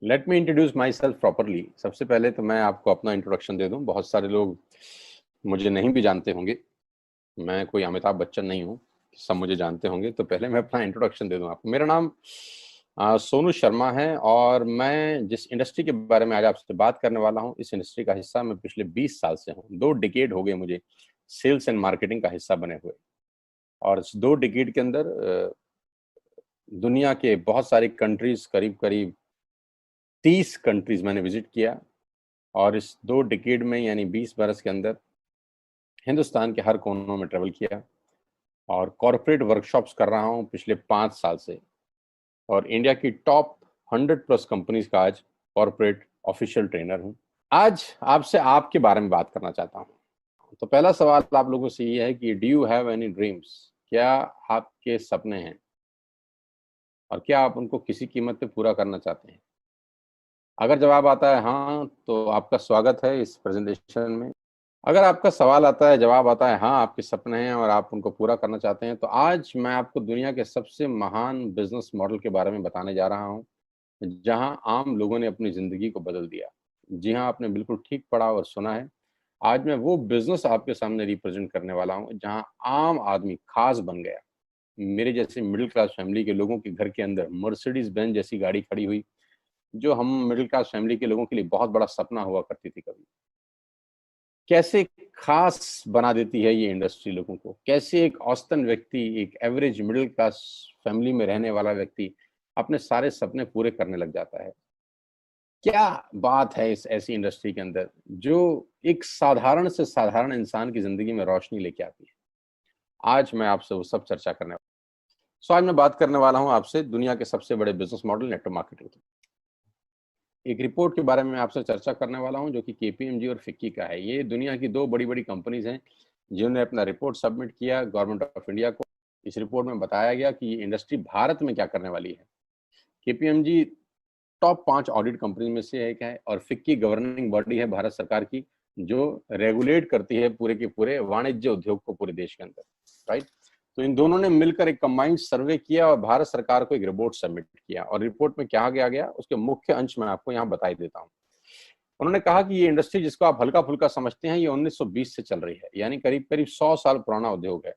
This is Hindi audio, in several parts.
Let me introduce my self properly. सबसे पहले तो मैं आपको अपना इंट्रोडक्शन दे दूं। बहुत सारे लोग मुझे नहीं भी जानते होंगे। मैं कोई अमिताभ बच्चन नहीं हूं, सब मुझे जानते होंगे। तो पहले मैं अपना इंट्रोडक्शन दे दूं आपको। मेरा नाम सोनू शर्मा है और मैं जिस इंडस्ट्री के बारे में आज आपसे बात करने वाला हूं, इस इंडस्ट्री का हिस्सा मैं पिछले 20 साल से हूं। 2 डिकेड हो गए मुझे सेल्स एंड मार्केटिंग का हिस्सा बने हुए। और इस 2 डिकेड के अंदर दुनिया के बहुत सारी कंट्रीज, करीब करीब 30 कंट्रीज मैंने विजिट किया। और इस 2 डिकेड में यानी 20 बरस के अंदर हिंदुस्तान के हर कोनों में ट्रेवल किया और कॉरपोरेट वर्कशॉप्स कर रहा हूं पिछले 5 साल से। और इंडिया की टॉप 100 प्लस कंपनीज का आज कॉरपोरेट ऑफिशियल ट्रेनर हूं। आज आपसे आपके बारे में बात करना चाहता हूं। तो पहला सवाल आप लोगों से ये है कि do you have any dreams? क्या आपके सपने हैं और क्या आप उनको किसी कीमत पे पूरा करना चाहते हैं? अगर जवाब आता है हाँ, तो आपका स्वागत है इस प्रेजेंटेशन में। अगर आपका सवाल आता है, जवाब आता है हाँ, आपके सपने हैं और आप उनको पूरा करना चाहते हैं, तो आज मैं आपको दुनिया के सबसे महान बिजनेस मॉडल के बारे में बताने जा रहा हूं, जहां आम लोगों ने अपनी जिंदगी को बदल दिया। जी हाँ, आपने बिल्कुल ठीक पढ़ा और सुना है। आज मैं वो बिजनेस आपके सामने रिप्रेजेंट करने वाला हूं जहां आम आदमी खास बन गया। मेरे जैसे मिडिल क्लास फैमिली के लोगों के घर के अंदर मर्सिडीज बेंज जैसी गाड़ी खड़ी हुई, जो हम मिडिल क्लास फैमिली के लोगों के लिए बहुत बड़ा सपना हुआ करती थी कभी। कैसे खास बना देती है ये इंडस्ट्री लोगों को। कैसे एक औसतन व्यक्ति, एक एवरेज मिडिल क्लास फैमिली में रहने वाला व्यक्ति अपने सारे सपने पूरे करने लग जाता है। क्या बात है इस ऐसी इंडस्ट्री के अंदर जो एक साधारण से साधारण इंसान की जिंदगी में रोशनी लेके आती है। आज मैं आपसे वो सब चर्चा करने वाला हूं। आज मैं बात करने वाला हूं आपसे दुनिया के सबसे बड़े बिजनेस मॉडल नेटवर्क मार्केटिंग की। एक रिपोर्ट के बारे में आपसे चर्चा करने वाला हूं जो कि केपीएमजी और फिक्की का है। ये दुनिया की 2 बड़ी बड़ी कंपनीज हैं जिन्होंने अपना रिपोर्ट सबमिट किया गवर्नमेंट ऑफ इंडिया को। इस रिपोर्ट में बताया गया कि ये इंडस्ट्री भारत में क्या करने वाली है। केपीएमजी टॉप 5 ऑडिट कंपनी में से एक है और फिक्की गवर्निंग बॉडी है भारत सरकार की, जो रेगुलेट करती है पूरे के पूरे वाणिज्य उद्योग को पूरे देश के अंदर। राइट। तो इन दोनों ने मिलकर एक कंबाइंड सर्वे किया और भारत सरकार को एक रिपोर्ट सबमिट किया। और रिपोर्ट में क्या गया उसके मुख्य अंश में आपको यहाँ बताई देता हूँ। उन्होंने कहा कि ये इंडस्ट्री जिसको आप हल्का फुल्का समझते हैं, ये 1920 से चल रही है, यानी करीब करीब 100 साल पुराना उद्योग है।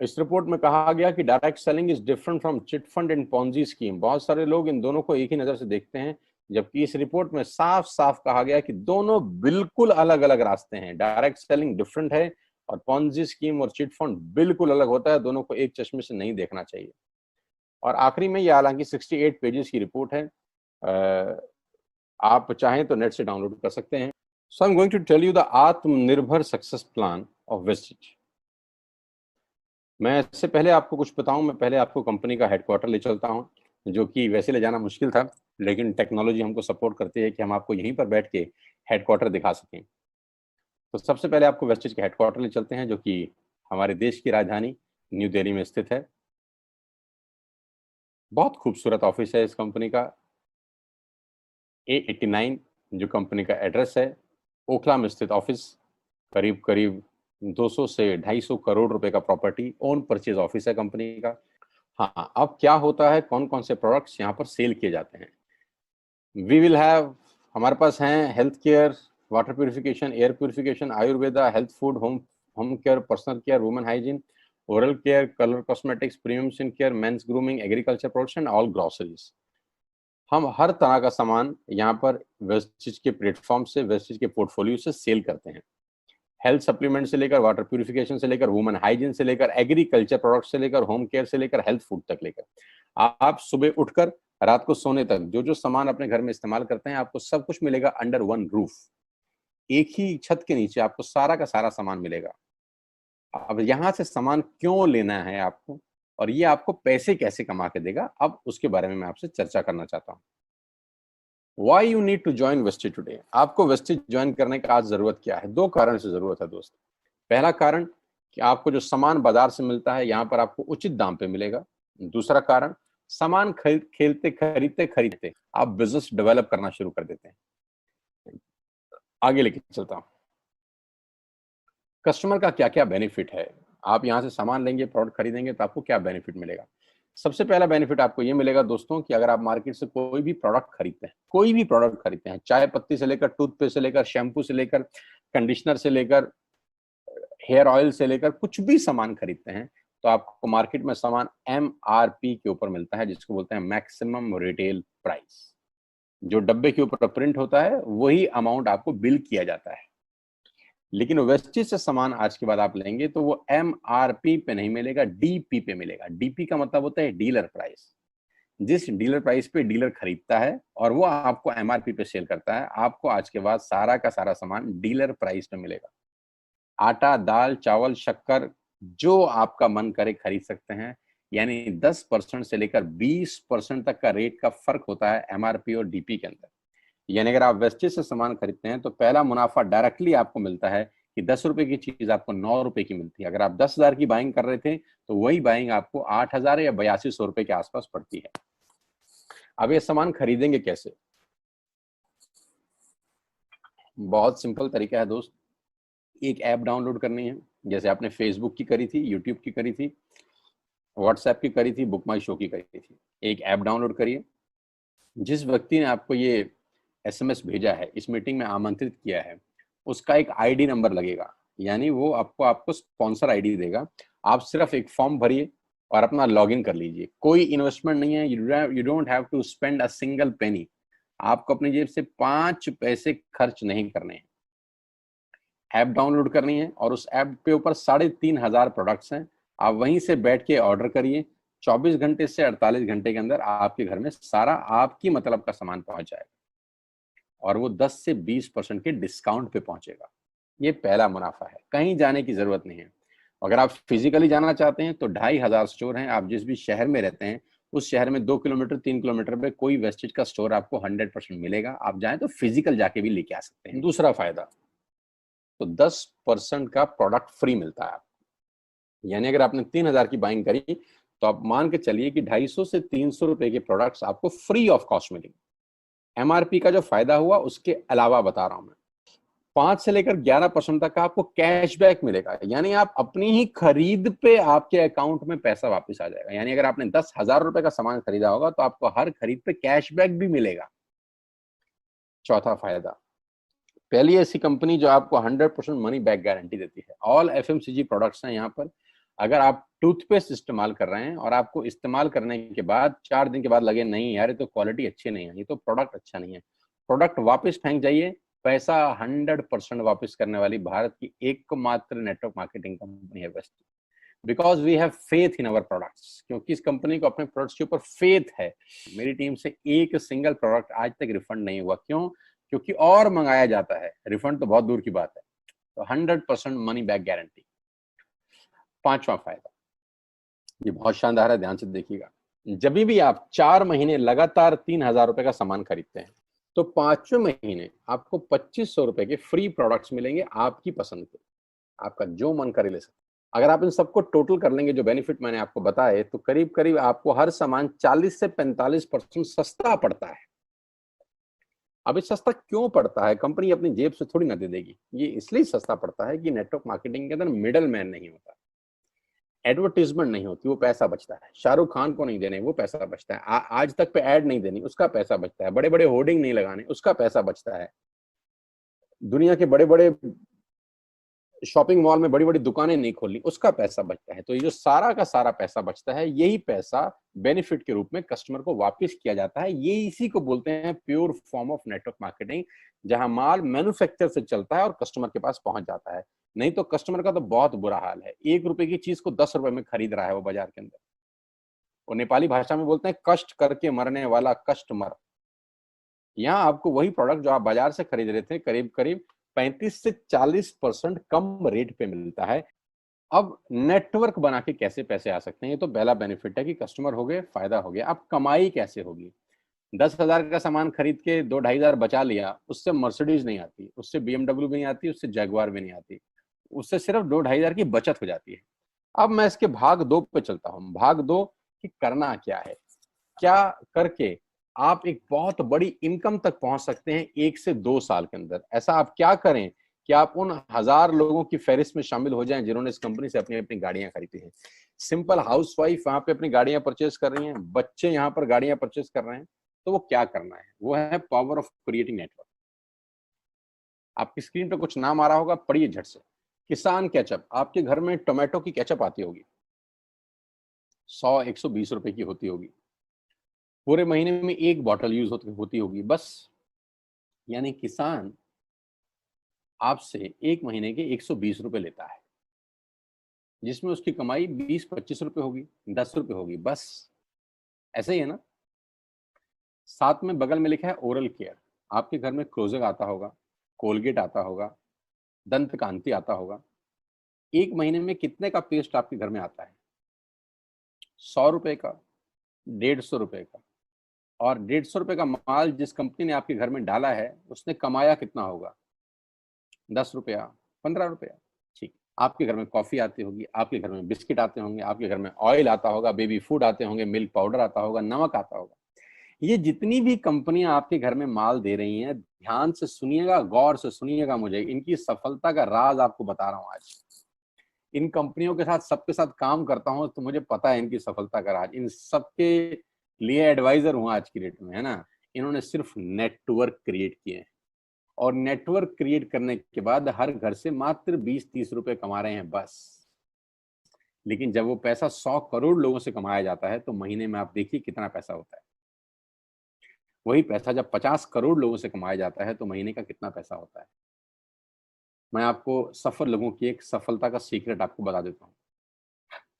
इस रिपोर्ट में कहा गया कि direct selling is different from chit fund and Ponzi scheme. बहुत सारे लोग इन दोनों को एक ही नजर से देखते हैं, जबकि इस रिपोर्ट में साफ साफ कहा गया कि दोनों बिल्कुल अलग अलग रास्ते हैं। डायरेक्ट सेलिंग डिफरेंट है और पॉन्जी स्कीम और चिट फंड बिल्कुल अलग होता है। दोनों को एक चश्मे से नहीं देखना चाहिए। और आखिरी में ये हालांकि 68 पेजेस की रिपोर्ट है, आप चाहें तो नेट से डाउनलोड कर सकते हैं। So I am going to tell you the आत्मनिर्भर सक्सेस प्लान ऑफ वेस्टिज। मैं इससे पहले आपको कुछ बताऊं, मैं पहले आपको कंपनी का हेडक्वार्टर ले चलता हूं, जो कि वैसे ले जाना मुश्किल था, लेकिन टेक्नोलॉजी हमको सपोर्ट करती है कि हम आपको यहीं पर बैठ के हेडक्वार्टर दिखा सकें। तो सबसे पहले आपको वेस्टिज के हेडक्वार्टर ले चलते हैं, जो कि हमारे देश की राजधानी न्यू दिल्ली में स्थित है। बहुत खूबसूरत ऑफिस है इस कंपनी का। A89 जो कंपनी का एड्रेस है, ओखला में स्थित ऑफिस। करीब करीब 200 से 250 करोड़ रुपए का प्रॉपर्टी ओन परचेज ऑफिस है कंपनी का। हाँ, अब क्या होता है, कौन कौन से प्रोडक्ट्स यहाँ पर सेल किए जाते हैं। वी विल हैव, हमारे पास हैं health care, water purification, air purification, Ayurveda, health food, home home care, personal care, women hygiene, oral care, colour cosmetics, premium skin care, mains grooming, agriculture products and all groceries. हम हर तरह का सामान यहाँ पर वेस्टिज के प्लेटफॉर्म से, वेस्टिज के पोर्टफोलियो से सेल करते हैं। हेल्थ सप्लीमेंट से लेकर, वाटर प्यूरिफिकेशन से लेकर, वुमेन हाइजीन से लेकर, एग्रीकल्चर प्रोडक्ट से लेकर, होम केयर से लेकर, हेल्थ फूड तक लेकर, आप सुबह उठकर रात को सोने तक जो जो सामान अपने घर में इस्तेमाल करते हैं, आपको सब कुछ मिलेगा अंडर वन रूफ। एक ही छत के नीचे आपको सारा का सारा सामान मिलेगा। अब यहाँ से सामान क्यों लेना है आपको, और ये आपको पैसे कैसे कमा के देगा, अब उसके बारे में मैं आपसे चर्चा करना चाहता हूँ। Why you need to join Vestige today? आपको वेस्टिज ज्वाइन करने का आज जरूरत क्या है? 2 कारण से जरूरत है दोस्त। पहला कारण कि आपको जो सामान बाजार से मिलता है, यहाँ पर आपको उचित दाम पे मिलेगा। दूसरा कारण, सामान खरीदते खरीदते आप बिजनेस डेवलप करना शुरू कर देते हैं। आगे लेके चलता हूँ। कस्टमर का क्या क्या बेनिफिट है, आप यहाँ से सामान लेंगे, प्रोडक्ट खरीदेंगे तो आपको क्या बेनिफिट मिलेगा। सबसे पहला बेनिफिट आपको ये मिलेगा दोस्तों कि अगर आप मार्केट से कोई भी प्रोडक्ट खरीदते हैं, चाय पत्ती से लेकर टूथपेस्ट से लेकर शैम्पू से लेकर कंडीशनर से लेकर हेयर ऑयल से लेकर कुछ भी सामान खरीदते हैं, तो आपको मार्केट में सामान MRP के ऊपर मिलता है, जिसको बोलते हैं मैक्सिमम रिटेल प्राइस। जो डब्बे के ऊपर प्रिंट होता है वही अमाउंट आपको बिल किया जाता है। लेकिन वेस्टेज से सामान आज के बाद आप लेंगे तो वो MRP पे नहीं मिलेगा, DP पे मिलेगा। DP का मतलब होता है डीलर प्राइस। जिस डीलर प्राइस पे डीलर खरीदता है और वो आपको MRP पे सेल करता है, आपको आज के बाद सारा का सारा सामान डीलर प्राइस पे मिलेगा। आटा, दाल, चावल, शक्कर जो आपका मन करे खरीद सकते हैं। यानी 10% से लेकर 20% तक का रेट का फर्क होता है MRP और DP के अंदर। यानी अगर आप वेस्टेज से सामान खरीदते हैं तो पहला मुनाफा डायरेक्टली आपको मिलता है कि 10 रुपए की चीज आपको 9 रुपए की मिलती है। अगर आप 10,000 की बाइंग कर रहे थे तो वही बाइंग आपको 8,000 या 8200 रुपए के आसपास पड़ती है। अब ये सामान खरीदेंगे कैसे? बहुत सिंपल तरीका है दोस्त। एक ऐप डाउनलोड करनी है, जैसे आपने फेसबुक की करी थी, यूट्यूब की करी थी, व्हाट्सएप की करी थी, बुक माई शो की करी थी। एक ऐप डाउनलोड करिए। जिस व्यक्ति ने आपको ये SMS भेजा है, इस मीटिंग में आमंत्रित किया है, उसका एक ID नंबर लगेगा। यानी वो आपको स्पॉन्सर ID देगा। आप सिर्फ एक फॉर्म भरिए और अपना लॉगिन कर लीजिए। कोई इन्वेस्टमेंट नहीं है, you don't have to spend a single penny. आपको अपनी जेब से 5 पैसे खर्च नहीं करने हैं। ऐप डाउनलोड करनी है और उस ऐप पे ऊपर 3,500 प्रोडक्ट्स हैं। आप वहीं से बैठ के ऑर्डर करिए। 24 घंटे से 48 घंटे के अंदर आपके घर में सारा आपकी मतलब का सामान पहुंच जाएगा और वो 10 से 20% के डिस्काउंट पे पहुंचेगा। ये पहला मुनाफा है, कहीं जाने की जरूरत नहीं है। अगर आप फिजिकली जाना चाहते हैं तो 2,500 स्टोर हैं। आप जिस भी शहर में रहते हैं उस शहर में 2 किलोमीटर 3 किलोमीटर पे कोई वेस्टेज का स्टोर आपको 100% मिलेगा। आप जाएं तो फिजिकल जाके भी लेके आ सकते हैं। दूसरा फायदा, तो 10% का प्रोडक्ट फ्री मिलता है आपको। यानी अगर आपने 3,000 की बाइंग करी तो आप मान के चलिए कि 250 से 300 रुपए के प्रोडक्ट्स आपको फ्री ऑफ कॉस्ट मिलेंगे। MRP का जो फायदा हुआ उसके अलावा बता रहा हूं मैं, 5 से लेकर 11% तक का आपको कैशबैक मिलेगा। यानी आप अपनी ही खरीद पे आपके अकाउंट में पैसा वापस आ जाएगा। यानी अगर आपने 10,000 रुपए का सामान खरीदा होगा तो आपको हर खरीद पे कैशबैक भी मिलेगा। चौथा फायदा, पहली ऐसी कंपनी जो आपको 100% मनी बैक गारंटी देती है। ऑल FMCG प्रोडक्ट्स हैं यहाँ पर। अगर आप टूथपेस्ट इस्तेमाल कर रहे हैं और आपको इस्तेमाल करने के बाद 4 दिन के बाद लगे नहीं यार ये तो क्वालिटी अच्छी नहीं है, ये तो प्रोडक्ट अच्छा नहीं है, प्रोडक्ट वापस फेंक जाइए। पैसा 100% वापस करने वाली भारत की एकमात्र नेटवर्क मार्केटिंग कंपनी है वेस्ट। Because we have faith in our products, क्योंकि इस कंपनी को अपने प्रोडक्ट्स के ऊपर फेथ है। मेरी टीम से एक सिंगल प्रोडक्ट आज तक रिफंड नहीं हुआ। क्यों? क्योंकि और मंगाया जाता है, रिफंड तो बहुत दूर की बात है। तो 100% मनी बैक गारंटी। पांचवा फायदा, ये बहुत शानदार है, ध्यान से देखिएगा। जब भी आप 4 महीने लगातार 3,000 रुपए का सामान खरीदते हैं तो 5वें महीने आपको 2,500 रुपए के फ्री प्रोडक्ट्स मिलेंगे आपकी पसंद के। आपका जो मन करे ले सकते। अगर आप इन सबको टोटल कर लेंगे जो बेनिफिट मैंने आपको बताए, तो करीब करीब आपको हर सामान 40 से 45% सस्ता पड़ता है। अब ये सस्ता क्यों पड़ता है? कंपनी अपनी जेब से थोड़ी ना दे देगी। ये इसलिए सस्ता पड़ता है कि नेटवर्क मार्केटिंग के अंदर मिडल मैन नहीं होता, एडवर्टीजमेंट नहीं होती, वो पैसा बचता है। शाहरुख खान को नहीं देने, वो पैसा बचता है। आज तक पे ऐड नहीं देनी, उसका पैसा बचता है। बड़े बड़े होर्डिंग नहीं लगाने, उसका पैसा बचता है। दुनिया के बड़े बड़े शॉपिंग मॉल में बड़ी बड़ी दुकानें नहीं खोलनी, उसका पैसा बचता है। तो ये जो सारा का सारा पैसा बचता है, यही पैसा बेनिफिट के रूप में कस्टमर को वापस किया जाता है। ये इसी को बोलते हैं pure form of network marketing, जहां माल मैन्युफैक्चर से चलता है और कस्टमर के पास पहुंच जाता है। नहीं तो कस्टमर का तो बहुत बुरा हाल है। 1 रुपए की चीज को 10 रुपए में खरीद रहा है वो बाजार के अंदर। वो नेपाली भाषा में बोलते हैं कष्ट करके मरने वाला कस्टमर। यहाँ आपको वही प्रोडक्ट जो आप बाजार से खरीद रहे थे करीब करीब 35 से 40% कम रेट पे मिलता है। अब नेटवर्क बना के कैसे पैसे आ सकते हैं? ये तो पहला बेनिफिट है कि कस्टमर हो गए, फायदा हो गया। अब कमाई कैसे होगी? 10,000 का सामान खरीद के 2-2,500 बचा लिया, उससे मर्सिडीज नहीं आती, उससे BMW भी नहीं आती, उससे जैगवार भी नहीं आती, उससे सिर्फ 2-2,500 की बचत हो जाती है। अब मैं इसके भाग 2 पे चलता हूँ। भाग 2 कि करना क्या है, क्या करके आप एक बहुत बड़ी इनकम तक पहुंच सकते हैं 1 से 2 साल के अंदर। ऐसा आप क्या करें कि आप उन 1000 लोगों की फहरिस्त में शामिल हो जाएं जिन्होंने इस कंपनी से अपनी अपनी गाड़ियां खरीदी हैं। सिंपल हाउसवाइफ वहां पे अपनी गाड़ियां परचेज कर रही हैं, बच्चे यहाँ पर गाड़ियां परचेज कर रहे हैं, तो वो क्या करना है? वो है पावर ऑफ क्रिएटिंग नेटवर्क। आपकी स्क्रीन पे कुछ नाम आ रहा होगा, पढ़िए झट से। किसान केचप, आपके घर में टोमेटो की केचप आती होगी, 100-120 रुपए की होती होगी, पूरे महीने में एक बॉटल यूज होती होगी बस। यानी किसान आपसे एक महीने के 120 रुपए लेता है, जिसमें उसकी कमाई 20-25 रुपए होगी, 10 रुपए होगी बस। ऐसे ही है ना। साथ में बगल में लिखा है ओरल केयर। आपके घर में क्लोजर आता होगा, कोलगेट आता होगा, दंत कांति आता होगा। एक महीने में कितने का पेस्ट आपके घर में आता है? 100 रुपए का, 150 रुपए का। और 150 रुपए का माल जिस कंपनी ने आपके घर में डाला है, उसने कमाया कितना होगा? 10 रुपया, 15 रुपया। ठीक। आपके घर में कॉफी आती होगी, आपके घर में बिस्किट आते होंगे, आपके घर में ऑयल आता होगा, बेबी फूड आते होंगे, मिल्क पाउडर आता होगा, नमक आता होगा। ये जितनी भी कंपनियां आपके घर में माल दे रही हैं, ध्यान से सुनिएगा, गौर से सुनिएगा, मुझे इनकी सफलता का राज आपको बता रहा हूं आज। इन कंपनियों के साथ सबके साथ काम करता हूं, तो मुझे पता है इनकी सफलता का राज। इन सबके लिए एडवाइजर हूं आज की डेट में, है ना। इन्होंने सिर्फ नेटवर्क क्रिएट किए हैं, और नेटवर्क क्रिएट करने के बाद हर घर से मात्र 20-30 रुपए कमा रहे हैं बस। लेकिन जब वो पैसा 100 करोड़ लोगों से कमाया जाता है, तो महीने में आप देखिए कितना पैसा होता है। वही पैसा जब 50 करोड़ लोगों से कमाया जाता है, तो महीने का कितना पैसा होता है। मैं आपको सफल लोगों की एक सफलता का सीक्रेट आपको बता देता हूँ।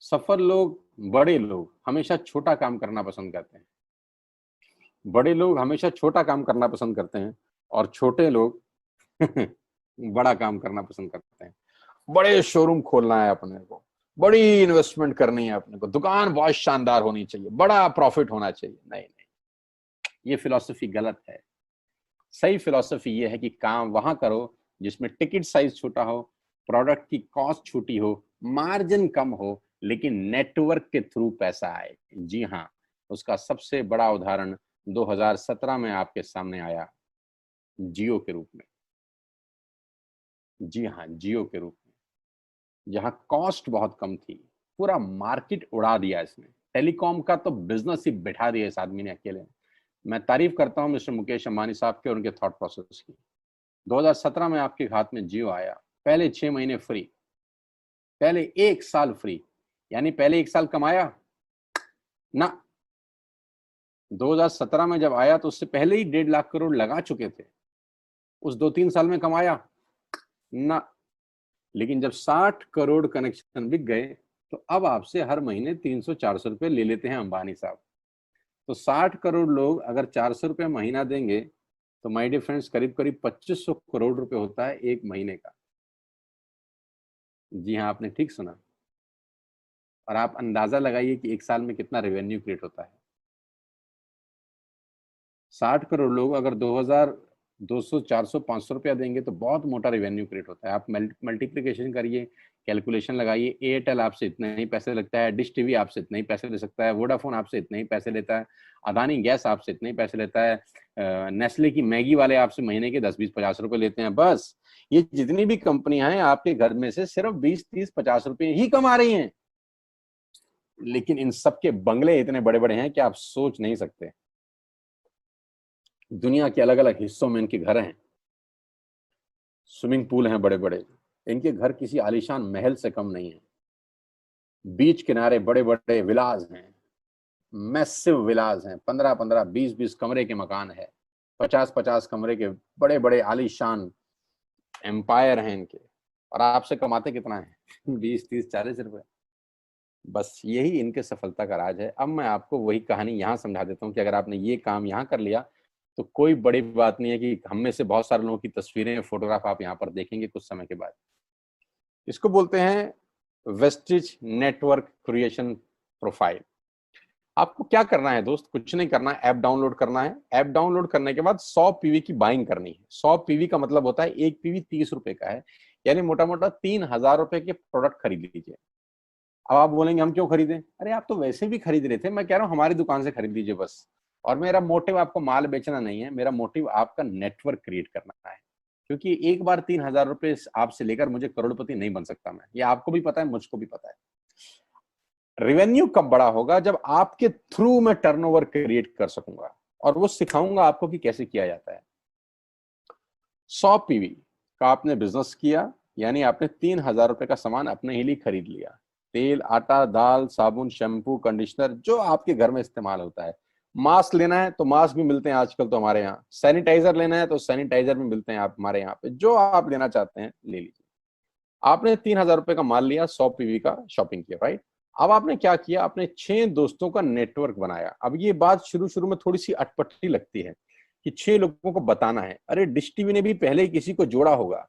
सफल लोग, बड़े लोग हमेशा छोटा काम करना पसंद करते हैं। बड़े लोग हमेशा छोटा काम करना पसंद करते हैं, और छोटे लोग बड़ा काम करना पसंद करते हैं। बड़े शोरूम खोलना है अपने को, बड़ी इन्वेस्टमेंट करनी है अपने को, दुकान बहुत शानदार होनी चाहिए, बड़ा प्रॉफिट होना चाहिए। नहीं नहीं, ये फिलॉसफी गलत है। सही फिलॉसफी ये है कि काम वहां करो जिसमें टिकट साइज छोटा हो, प्रोडक्ट की कॉस्ट छोटी हो, मार्जिन कम हो, लेकिन नेटवर्क के थ्रू पैसा आए। जी हाँ, उसका सबसे बड़ा उदाहरण 2017 में आपके सामने आया, जियो के रूप में। जी हाँ, जियो के रूप में, जहां कॉस्ट बहुत कम थी, पूरा मार्केट उड़ा दिया इसने। टेलीकॉम का तो बिजनेस ही बिठा दिया इस आदमी ने अकेले। मैं तारीफ करता हूं मिस्टर मुकेश अंबानी साहब के और उनके थॉट प्रोसेस की। 2017 में आपके हाथ में जियो आया, पहले 6 महीने फ्री, पहले 1 साल फ्री। यानी पहले 1 साल कमाया ना। 2017 में जब आया तो उससे पहले ही 1.5 लाख करोड़ लगा चुके थे। उस 2-3 साल में कमाया ना। लेकिन जब 60 करोड़ कनेक्शन बिक गए, तो अब आपसे हर महीने 300-400 रुपए ले लेते हैं अंबानी साहब। तो 60 करोड़ लोग अगर 400 रुपए महीना देंगे, तो माय डियर फ्रेंड्स, करीब करीब 2500 करोड़ रुपए होता है एक महीने का। जी हाँ, आपने ठीक सुना। और आप अंदाजा लगाइए कि 1 साल में कितना रेवेन्यू क्रिएट होता है। 60 करोड़ लोग अगर 2000, 200, 400, 500 रुपया देंगे, तो बहुत मोटा रेवेन्यू क्रिएट होता है। आप मल्टीप्लिकेशन करिए, कैलकुलेशन लगाइए। एयरटेल आपसे इतने ही पैसे लगता है, डिश टीवी आपसे इतने ही पैसे ले सकता है, वोडाफोन आपसे इतने ही पैसे लेता है, अदानी गैस आपसे इतने ही पैसे लेता है, नेस्ले की मैगी वाले आपसे महीने के 10, 20, 50 रुपए लेते हैं बस। ये जितनी भी कंपनियां हैं, आपके घर में से सिर्फ 20, 30, 50 रुपए ही कमा रही हैं। लेकिन इन सबके बंगले इतने बड़े बड़े हैं कि आप सोच नहीं सकते। दुनिया के अलग अलग हिस्सों में इनके घर हैं, स्विमिंग पूल हैं बड़े बड़े। इनके घर किसी आलीशान महल से कम नहीं है। बीच किनारे बड़े बड़े विलाज हैं, मैसिव विलाज हैं, 15-15, 20-20 कमरे के मकान है, 50-50 कमरे के बड़े बड़े आलीशान एम्पायर हैं इनके। और आपसे कमाते कितना है? 20, 30, 40 रुपए। बस यही इनके सफलता का राज है। अब मैं आपको वही कहानी यहाँ समझा देता हूँ कि अगर आपने ये काम यहाँ कर लिया, तो कोई बड़ी बात नहीं है कि हम में से बहुत सारे लोगों की तस्वीरें, फोटोग्राफ आप यहाँ पर देखेंगे कुछ समय के बाद। इसको बोलते हैं वेस्टिज नेटवर्क क्रिएशन प्रोफाइल। आपको क्या करना है दोस्त? कुछ नहीं करना है, ऐप डाउनलोड करना है। ऐप डाउनलोड करने के बाद 100 पीवी की बाइंग करनी है। 100 पीवी का मतलब होता है एक पीवी 30 रुपए का है, यानी मोटा मोटा 3000 रुपए के प्रोडक्ट खरीद लीजिए। अब आप बोलेंगे हम क्यों खरीदें? अरे आप तो वैसे भी खरीद रहे थे, मैं कह रहा हूँ हमारी दुकान से खरीद लीजिए बस। और मेरा मोटिव आपको माल बेचना नहीं है, मेरा मोटिव आपका नेटवर्क क्रिएट करना है। क्योंकि एक बार 3,000 रुपए आपसे लेकर मुझे करोड़पति नहीं बन सकता मैं, ये आपको भी पता है, मुझको भी पता है। रेवेन्यू कब बड़ा होगा? जब आपके थ्रू मैं टर्नओवर क्रिएट कर सकूंगा और वो सिखाऊंगा आपको कि कैसे किया जाता है। 100 पीवी का आपने बिजनेस किया, यानी आपने 3,000 रुपए का सामान अपने ही लिए खरीद लिया। तेल, आटा, दाल, साबुन, शैम्पू, कंडीशनर, जो आपके घर में इस्तेमाल होता है। मास्क लेना है तो मास्क भी मिलते हैं आजकल तो हमारे यहाँ। सैनिटाइजर लेना है तो सैनिटाइजर भी मिलते हैं आप हमारे यहाँ पे। जो आप लेना चाहते हैं ले लीजिए। आपने 3,000 रुपए का माल लिया, 100 पीवी का शॉपिंग किया, राइट। अब आपने क्या किया? आपने 6 दोस्तों का नेटवर्क बनाया। अब ये बात शुरू शुरू में थोड़ी सी अटपटी लगती है कि 6 लोगों को बताना है। अरे डिश टीवी ने भी पहले ही किसी को जोड़ा होगा।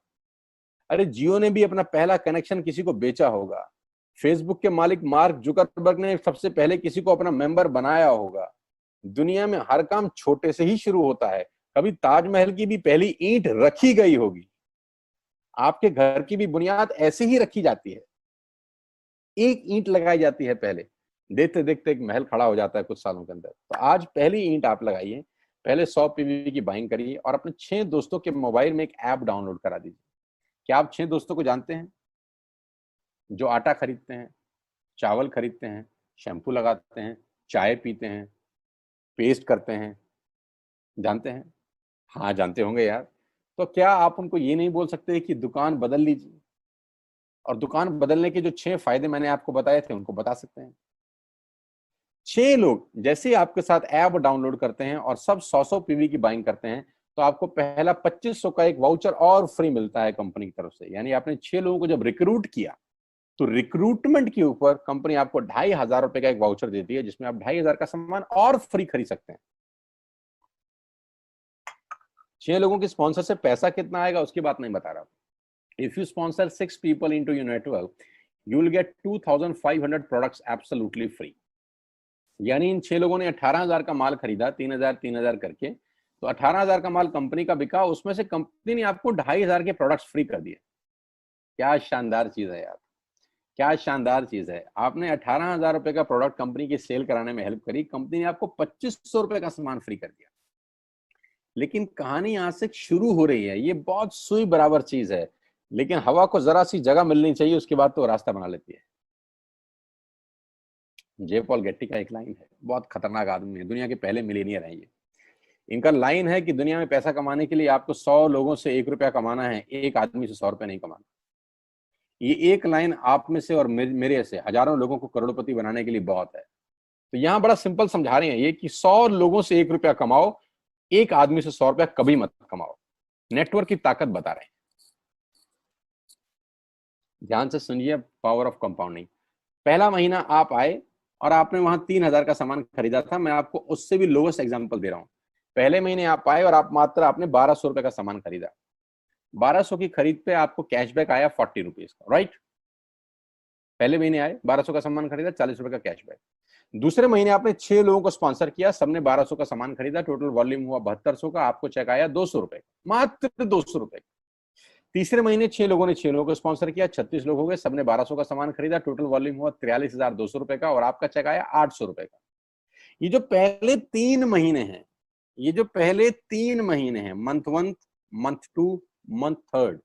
अरे जियो ने भी अपना पहला कनेक्शन किसी को बेचा होगा। फेसबुक के मालिक मार्क जुकरबर्ग ने सबसे पहले किसी को अपना मेंबर बनाया होगा। दुनिया में हर काम छोटे से ही शुरू होता है। कभी ताजमहल की भी पहली ईंट रखी गई होगी। आपके घर की भी बुनियाद ऐसे ही रखी जाती है। एक ईंट लगाई जाती है पहले, देखते देखते एक महल खड़ा हो जाता है कुछ सालों के अंदर। तो आज पहली ईंट आप लगाइए, पहले 100 पीवी की बाइंग करिए और अपने 6 दोस्तों के मोबाइल में एक ऐप डाउनलोड करा दीजिए। क्या आप 6 दोस्तों को जानते हैं जो आटा खरीदते हैं, चावल खरीदते हैं, शैम्पू लगाते हैं, चाय पीते हैं, पेस्ट करते हैं? जानते हैं? हाँ जानते होंगे यार। तो क्या आप उनको ये नहीं बोल सकते कि दुकान बदल लीजिए? और दुकान बदलने के जो 6 फायदे मैंने आपको बताए थे उनको बता सकते हैं। 6 लोग जैसे ही आपके साथ ऐप डाउनलोड करते हैं और सब 100-100 पीवी की बाइंग करते हैं, तो आपको पहला 2500 का एक वाउचर और फ्री मिलता है कंपनी की तरफ से। यानी आपने 6 लोगों को जब रिक्रूट किया, तो रिक्रूटमेंट के ऊपर कंपनी आपको 2,500 रुपए का एक वाउचर देती है, जिसमें आप 2,500 का सामान और फ्री खरीद सकते हैं। 6 लोगों के स्पॉन्सर से पैसा कितना आएगा उसकी बात नहीं बता रहा। If you sponsor 6 people into your network, you will get 2,500 products absolutely free. यानी इन 6 लोगों ने 18,000 का माल खरीदा, 3,000 करके, तो 18,000 का माल कंपनी का बिका, उसमें से कंपनी ने आपको 2,500 के प्रोडक्ट्स फ्री कर दिए। क्या शानदार चीज है यार, क्या शानदार चीज है। आपने 18,000 रुपए का प्रोडक्ट कंपनी की सेल कराने में हेल्प करी, कंपनी ने आपको 2,500 रुपए का सामान फ्री कर दिया। लेकिन कहानी यहां से शुरू हो रही है। ये बहुत सुई बराबर चीज है, लेकिन हवा को जरा सी जगह मिलनी चाहिए, उसके बाद तो रास्ता बना लेती है। जे पॉल गेट्टी का एक लाइन है, बहुत खतरनाक आदमी है, दुनिया के पहले मिलीनियर हैं ये। इनका लाइन है कि दुनिया में पैसा कमाने के लिए आपको 100 लोगों से 1 रुपया कमाना है, एक आदमी से 100 रुपया नहीं कमाना। ये एक लाइन आप में से और मेरे से हजारों लोगों को करोड़पति बनाने के लिए बहुत है। तो यहां बड़ा सिंपल समझा रहे हैं ये कि 100 लोगों से 1 रुपया कमाओ, एक आदमी से 100 रुपया कभी मत कमाओ। नेटवर्क की ताकत बता रहे हैं। ध्यान से सुनिए, पावर ऑफ कंपाउंडिंग। पहला महीना आप आए और आपने वहां 3,000 का सामान खरीदा था। मैं आपको उससे भी लोवेस्ट एग्जांपल दे रहा हूं। पहले महीने आप आए और आप मात्र आपने 1,200 रुपए का सामान खरीदा। 1,200 की खरीद पे आपको कैशबैक आया 40 रुपीज का, राइट। पहले महीने आए, 1,200 का सामान खरीदा, 40 रुपए का कैशबैक। दूसरे महीने आपने 6 लोगों को स्पॉन्सर किया, सबने 1,200 का सामान खरीदा, टोटल वॉल्यूम हुआ 7,200 का, आपको चेक आया 200 रुपए, मात्र 200 रुपए। तीसरे महीने 6 लोगों ने 6 लोगों को स्पॉन्सर किया, 36 लोग हो गए, सबने 1,200 का सामान खरीदा, टोटल वॉल्यूम हुआ 43,200 रुपए का और आपका चेक आया 800 रुपए का। ये जो पहले 3 महीने हैं, ये जो पहले 3 महीने हैं, मंथ 1, मंथ 2, मंथ 3,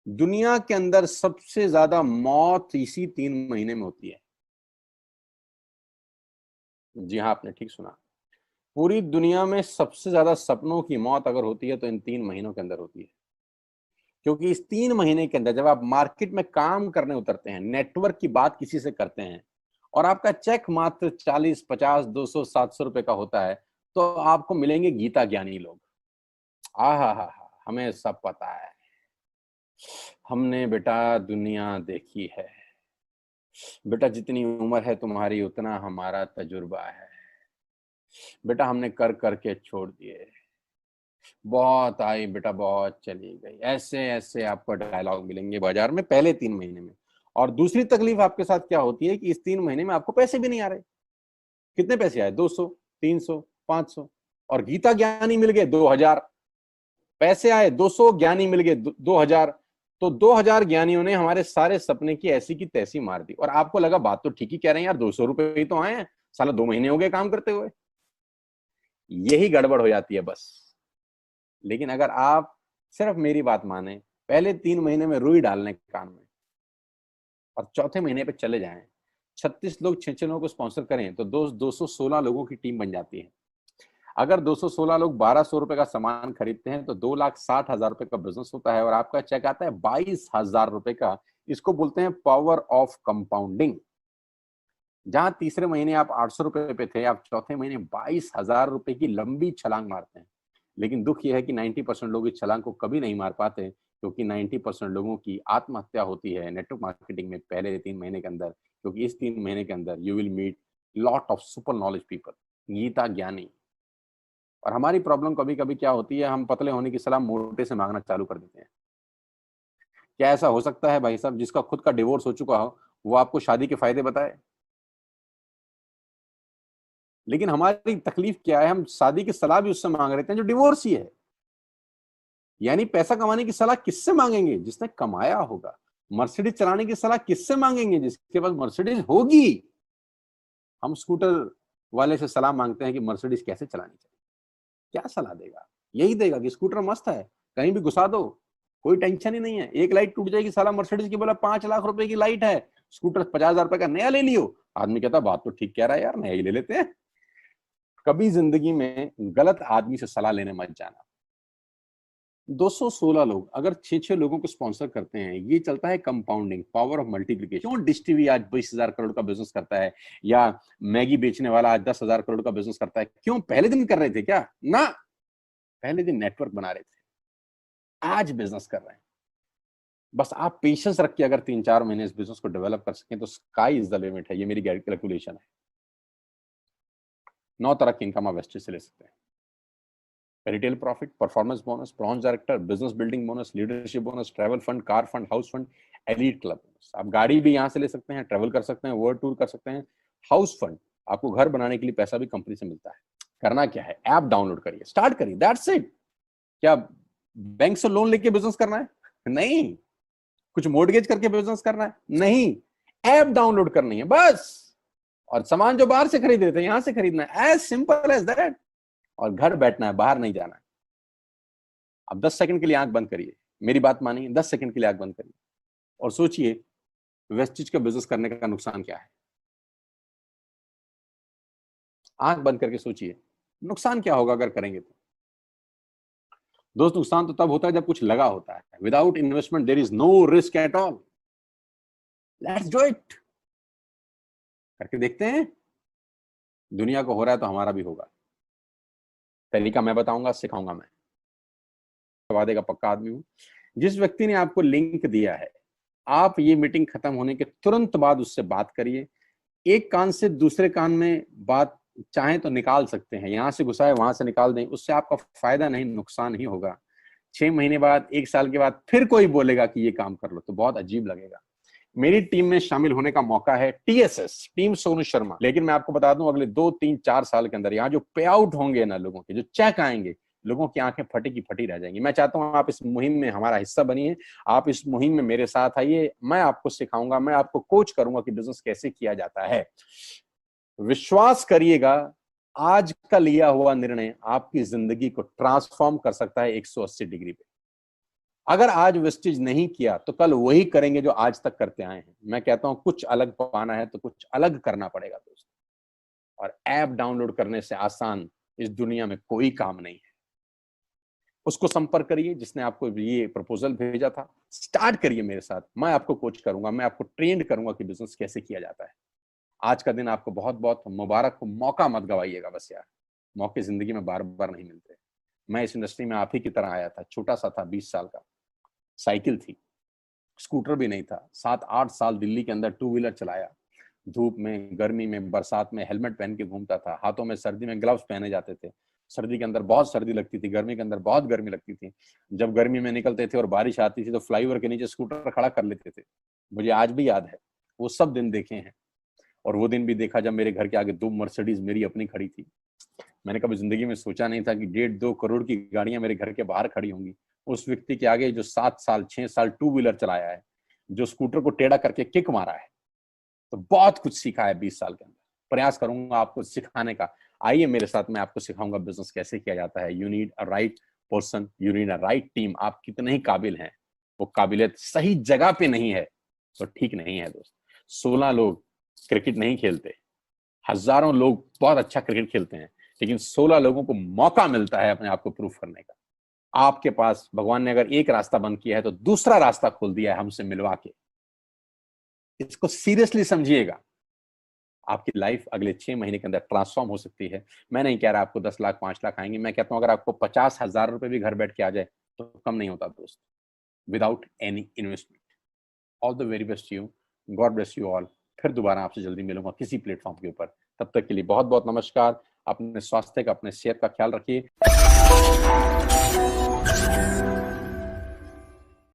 दुनिया के अंदर सबसे ज्यादा मौत इसी 3 महीने में होती है। जी हाँ, आपने ठीक सुना। पूरी दुनिया में सबसे ज्यादा सपनों की मौत अगर होती है तो इन 3 महीनों के अंदर होती है। क्योंकि इस 3 महीने के अंदर जब आप मार्केट में काम करने उतरते हैं, नेटवर्क की बात किसी से करते हैं और आपका चेक मात्र 40, 50, 200, 700 रुपए का होता है, तो आपको मिलेंगे गीता ज्ञानी लोग। आहा, हमें सब पता है, हमने बेटा दुनिया देखी है बेटा, जितनी उम्र है तुम्हारी उतना हमारा तजुर्बा है बेटा, हमने कर करके छोड़ दिए, बहुत आई बेटा बहुत चली गई। ऐसे ऐसे आपको डायलॉग मिलेंगे बाजार में पहले 3 महीने में। और दूसरी तकलीफ आपके साथ क्या होती है कि इस 3 महीने में आपको पैसे भी नहीं आ रहे। कितने पैसे आए? 200, 300, 500, और गीता ज्ञानी मिल गए 2,000। पैसे आए 200, ज्ञानी मिल गए 2,000। तो 2,000 ज्ञानियों ने हमारे सारे सपने की ऐसी की तैसी मार दी। और आपको लगा बात तो ठीक ही कह रहे हैं यार, 200 रुपए ही तो आए हैं, साला 2 महीने हो गए काम करते हुए। यही गड़बड़ हो जाती है बस। लेकिन अगर आप सिर्फ मेरी बात माने, पहले 3 महीने में रुई डालने कान में और चौथे महीने पे चले जाएं। 36 लोग 6 लोगों को स्पॉन्सर करें तो 216 लोगों की टीम बन जाती है। अगर 216 लोग 1200 रुपए का सामान खरीदते हैं तो 2,60,000 रुपए का बिजनेस होता है और आपका चेक आता है 22,000 रुपए का। इसको बोलते हैं पावर ऑफ कंपाउंडिंग। जहां तीसरे महीने आप 800 रुपए पे थे, आप चौथे महीने 22,000 रुपए की लंबी छलांग मारते हैं। लेकिन दुख यह है कि 90% लोग इस छलांग को कभी नहीं मार पाते, क्योंकि 90% लोगों की आत्महत्या होती है नेटवर्क मार्केटिंग में पहले 3 महीने के अंदर। क्योंकि इस 3 महीने के अंदर you will meet lot of super knowledge people, Gita ज्ञानी। और हमारी प्रॉब्लम कभी कभी क्या होती है, हम पतले होने की सलाह मोटे से मांगना चालू कर देते हैं। क्या ऐसा हो सकता है भाई साहब, जिसका खुद का डिवोर्स हो चुका हो वो आपको शादी के फायदे बताए? लेकिन हमारी तकलीफ क्या है, हम शादी की सलाह भी उससे मांग रहे थे जो डिवोर्स ही है। यानी पैसा कमाने की सलाह किससे मांगेंगे? जिसने कमाया होगा। मर्सिडीज चलाने की सलाह किससे मांगेंगे? जिसके पास मर्सिडीज होगी। हम स्कूटर वाले से सलाह मांगते हैं कि मर्सिडीज कैसे चलानी चाहिए। क्या सलाह देगा? यही देगा कि स्कूटर मस्त है, कहीं भी घुसा दो, कोई टेंशन ही नहीं है। एक लाइट टूट जाएगी, साला मर्सिडीज की बोला 5 लाख रुपए की लाइट है, स्कूटर 50,000 रुपए का नया ले लियो। आदमी कहता बात तो ठीक कह रहा है यार, नया ही ले लेते हैं। कभी जिंदगी में गलत आदमी से सलाह लेने मत जाना। 216 लोग अगर 6 लोगों को स्पॉन्सर करते हैं, ये चलता है कंपाउंडिंग, पावर ऑफ मल्टीप्लिकेशन। क्यों डिश टीवी आज 20,000 करोड़ का बिजनेस करता है, या मैगी बेचने वाला आज 10,000 करोड़ का बिजनेस करता है? क्यों? पहले दिन कर रहे थे क्या? ना, पहले दिन नेटवर्क बना रहे थे, आज बिजनेस कर रहे हैं। बस आप पेशेंस रख के अगर 3-4 महीने इस बिजनेस को डेवलप कर सकें तो स्काई इज द लिमिट है। ये मेरी कैलकुलेशन है। 9 तरह की इनकम आप वेस्टेज से ले सकते हैं। Retail profit, performance bonus, bronze director, business building bonus, leadership bonus, travel fund, car fund, house fund, elite club bonus. आप गाड़ी भी यहाँ से ले सकते हैं, ट्रैवल कर सकते हैं, वर्ल्ड टूर कर सकते हैं। हाउस फंड, आपको घर बनाने के लिए पैसा भी कंपनी से मिलता है। करना क्या है, ऐप डाउनलोड करिए, स्टार्ट करिए, दैट्स इट। क्या बैंक से लोन लेके बिजनेस करना है? नहीं। कुछ मोर्टगेज करके बिजनेस करना है? नहीं। ऐप डाउनलोड करनी है बस। और सामान जो बाहर से खरीद रहे थे यहां से खरीदना है, एज सिंपल एज दैट। और घर बैठना है, बाहर नहीं जाना है। अब 10 सेकंड के लिए आंख बंद करिए, मेरी बात मानिए, 10 सेकंड के लिए आंख बंद करिए और सोचिए वेस्टिज का बिजनेस करने का नुकसान क्या है। आंख बंद करके सोचिए नुकसान क्या होगा अगर करेंगे तो। दोस्त, नुकसान तो तब होता है जब कुछ लगा होता है। Without investment there is no risk at all. Let's do it. करके देखते हैं। दुनिया को हो रहा है तो हमारा भी होगा। तरीका मैं बताऊंगा, सिखाऊंगा मैं। वादे का पक्का आदमी हूं। जिस व्यक्ति ने आपको लिंक दिया है, आप ये मीटिंग खत्म होने के तुरंत बाद उससे बात करिए। एक कान से दूसरे कान में बात चाहें तो निकाल सकते हैं, यहां से घुसाए वहां से निकाल दें, उससे आपका फायदा नहीं नुकसान ही होगा। 6 महीने बाद, 1 साल के बाद फिर कोई बोलेगा कि ये काम कर लो तो बहुत अजीब लगेगा। मेरी टीम में शामिल होने का मौका है टीएसएस, टीम सोनू शर्मा। लेकिन मैं आपको बता दूं, अगले 2-3-4 साल के अंदर यहाँ जो पे आउट होंगे ना लोगों के, जो चेक आएंगे, लोगों की आंखें फटी की फटी रह जाएंगी। मैं चाहता हूं आप इस मुहिम में हमारा हिस्सा बनिए। आप इस मुहिम में मेरे साथ आइए, मैं आपको सिखाऊंगा, मैं आपको कोच करूंगा कि बिजनेस कैसे किया जाता है। विश्वास करिएगा, आज का लिया हुआ निर्णय आपकी जिंदगी को ट्रांसफॉर्म कर सकता है 180 डिग्री पे। अगर आज वेस्टेज नहीं किया तो कल वही करेंगे जो आज तक करते आए हैं। मैं कहता हूं कुछ अलग पाना है तो कुछ अलग करना पड़ेगा दोस्त। और ऐप डाउनलोड करने से आसान इस दुनिया में कोई काम नहीं है। उसको संपर्क करिए जिसने आपको ये प्रपोजल भेजा था। स्टार्ट करिए मेरे साथ, मैं आपको कोच करूंगा, मैं आपको ट्रेंड करूंगा कि बिजनेस कैसे किया जाता है। आज का दिन आपको बहुत बहुत मुबारक हो। मौका मत गवाइएगा बस यार, मौके जिंदगी में बार बार नहीं मिलते। मैं इस इंडस्ट्री में आप ही की तरह आया था, छोटा सा था, 20 साल का, साइकिल थी, स्कूटर भी नहीं था। 7-8 साल दिल्ली के अंदर टू व्हीलर चलाया, धूप में, गर्मी में, बरसात में हेलमेट पहन के घूमता था। हाथों में सर्दी में ग्लव्स पहने जाते थे। सर्दी के अंदर बहुत सर्दी लगती थी, गर्मी के अंदर बहुत गर्मी लगती थी। जब गर्मी में निकलते थे और बारिश आती थी तो फ्लाईओवर के नीचे स्कूटर खड़ा कर लेते थे। मुझे आज भी याद है, वो सब दिन देखे हैं। और वो दिन भी देखा जब मेरे घर के आगे 2 मर्सिडीज मेरी अपनी खड़ी थी। मैंने कभी जिंदगी में सोचा नहीं था कि 1.5-2 करोड़ की गाड़ियां मेरे घर के बाहर खड़ी होंगी। उस व्यक्ति के आगे जो 7 साल 6 साल टू व्हीलर चलाया है, जो स्कूटर को टेढ़ा करके किक मारा है, तो बहुत कुछ सीखा है 20 साल के अंदर। प्रयास करूंगा आपको सिखाने का। आइए मेरे साथ, मैं आपको सिखाऊंगा बिजनेस कैसे किया जाता है। You need a right person, you need a right team. आप कितने ही काबिल हैं, वो काबिलियत सही जगह पे नहीं है तो ठीक नहीं है दोस्त। 16 लोग क्रिकेट नहीं खेलते, हजारों लोग बहुत अच्छा क्रिकेट खेलते हैं, लेकिन 16 लोगों को मौका मिलता है अपने आप को प्रूफ करने का। आपके पास भगवान ने अगर एक रास्ता बंद किया है तो दूसरा रास्ता खोल दिया है हमसे मिलवा के। इसको सीरियसली समझिएगा। आपकी लाइफ अगले 6 महीने के अंदर ट्रांसफॉर्म हो सकती है। मैं नहीं कह रहा आपको 10 लाख 5 लाख आएंगे, मैं कहता हूं अगर आपको 50,000 रुपए भी घर बैठ के आ जाए तो कम नहीं होता दोस्त, without any investment. All the very best you, God bless you all. फिर दोबारा आपसे जल्दी मिलूंगा किसी प्लेटफॉर्म के ऊपर। तब तक के लिए बहुत बहुत नमस्कार। अपने स्वास्थ्य का, अपने सेहत का ख्याल रखिए।